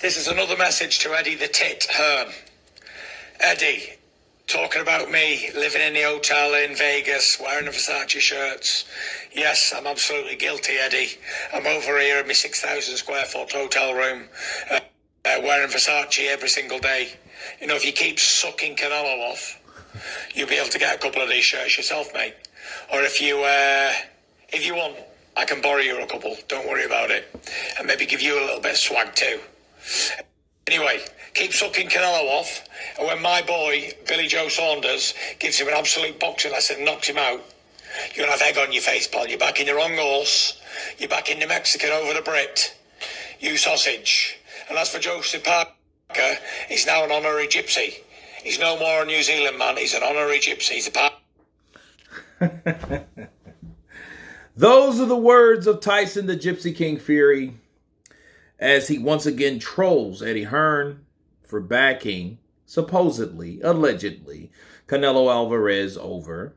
This is another message to Eddie the Tit Hearn. Eddie, talking about me living in the hotel in Vegas, wearing the Versace shirts. Yes, I'm absolutely guilty, Eddie. I'm over here in my 6,000 square foot hotel room, wearing Versace every single day. You know, if you keep sucking Canelo off, you'll be able to get a couple of these shirts yourself, mate. Or if you want, I can borrow you a couple. Don't worry about it. And maybe give you a little bit of swag too. Anyway, keep sucking Canelo off, and when my boy, Billy Joe Saunders, gives him an absolute boxing lesson and knocks him out, you're going to have egg on your face, pal. You're back in the wrong horse. You're back in the Mexican over the Brit. You sausage. And as for Joseph Parker, he's now an honorary gypsy. He's no more a New Zealand man. He's an honorary gypsy. He's a part. Those are the words of Tyson the Gypsy King Fury, as he once again trolls Eddie Hearn for backing, supposedly, allegedly, Canelo Alvarez over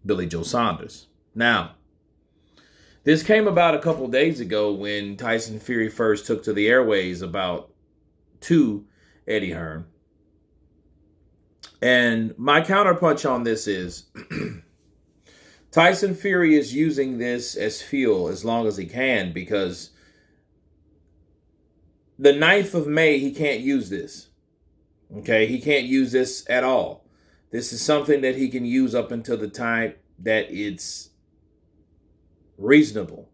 Billy Joe Saunders. Now, this came about a couple days ago when Tyson Fury first took to the airways to Eddie Hearn. And my counterpunch on this is Tyson Fury is using this as fuel as long as he can, because the 9th of May, he can't use this. Okay, he can't use this at all. This is something that he can use up until the time that it's reasonable.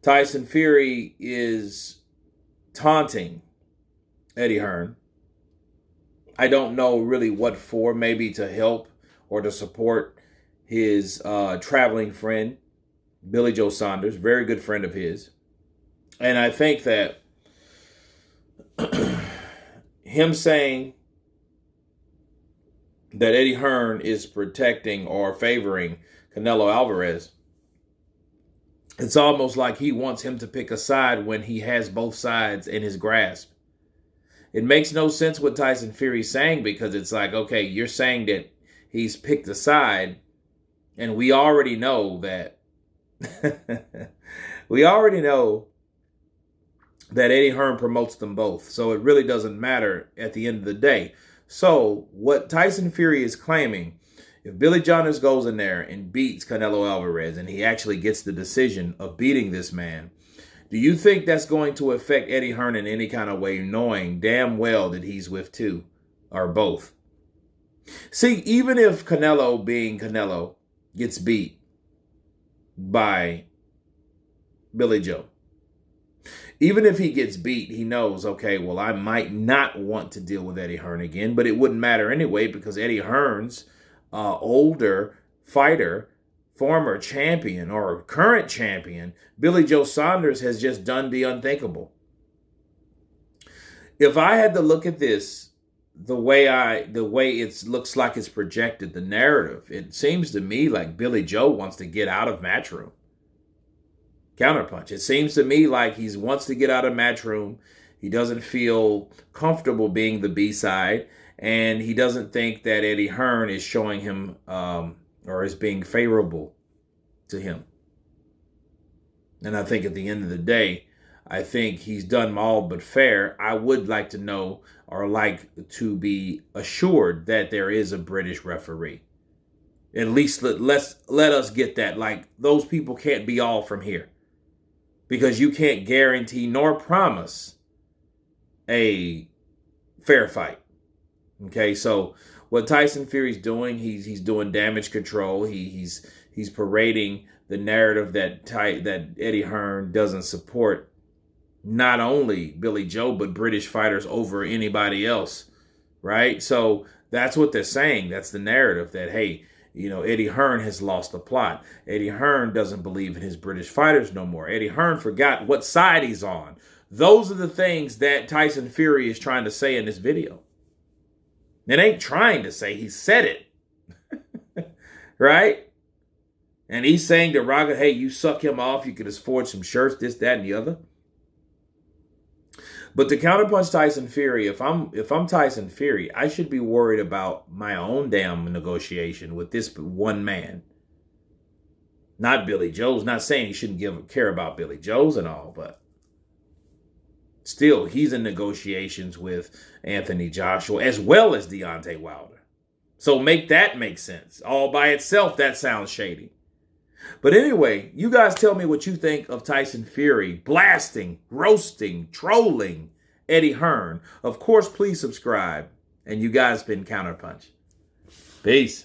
Tyson Fury is taunting Eddie Hearn. I don't know really what for, maybe to help or to support his traveling friend, Billy Joe Saunders, very good friend of his. And I think that him saying that Eddie Hearn is protecting or favoring Canelo Alvarez, it's almost like he wants him to pick a side when he has both sides in his grasp. It makes no sense what Tyson Fury's saying, because it's like, okay, you're saying that he's picked a side, and we already know that Eddie Hearn promotes them both. So it really doesn't matter at the end of the day. So what Tyson Fury is claiming, if Billy Johners goes in there and beats Canelo Alvarez, and he actually gets the decision of beating this man, do you think that's going to affect Eddie Hearn in any kind of way, knowing damn well that he's with two or both? See, even if Canelo, being Canelo, gets beat by Billy Joe, even if he gets beat, he knows, okay, well, I might not want to deal with Eddie Hearn again, but it wouldn't matter anyway, because Eddie Hearn's older fighter, former champion or current champion, Billy Joe Saunders, has just done the unthinkable. If I had to look at this the way it looks like it's projected, the narrative, it seems to me like Billy Joe wants to get out of Matchroom. Counterpunch. It seems to me like he wants to get out of Matchroom. He doesn't feel comfortable being the B-side, and he doesn't think that Eddie Hearn is showing him or is being favorable to him. And I think at the end of the day, I think he's done all but fair. I would like to know, or like to be assured, that there is a British referee. At least let us get that. Like, those people can't be all from here, because you can't guarantee nor promise a fair fight. Okay, so what Tyson Fury's doing, he's doing damage control. He's parading the narrative that Eddie Hearn doesn't support not only Billy Joe, but British fighters over anybody else, right? So that's what they're saying. That's the narrative, that, hey, you know, Eddie Hearn has lost the plot. Eddie Hearn doesn't believe in his British fighters no more. Eddie Hearn forgot what side he's on. Those are the things that Tyson Fury is trying to say in this video. It ain't trying to say, he said it. Right? And he's saying to Rocket, hey, you suck him off, you could afford some shirts, this, that, and the other. But to counterpunch Tyson Fury, if I'm Tyson Fury, I should be worried about my own damn negotiation with this one man. Not Billy Joe's. Not saying he shouldn't care about Billy Joe's and all, but Still, he's in negotiations with Anthony Joshua as well as Deontay Wilder. So make that make sense. All by itself, that sounds shady. But anyway, you guys tell me what you think of Tyson Fury blasting, roasting, trolling Eddie Hearn. Of course, please subscribe. And you guys been Counterpunch. Peace.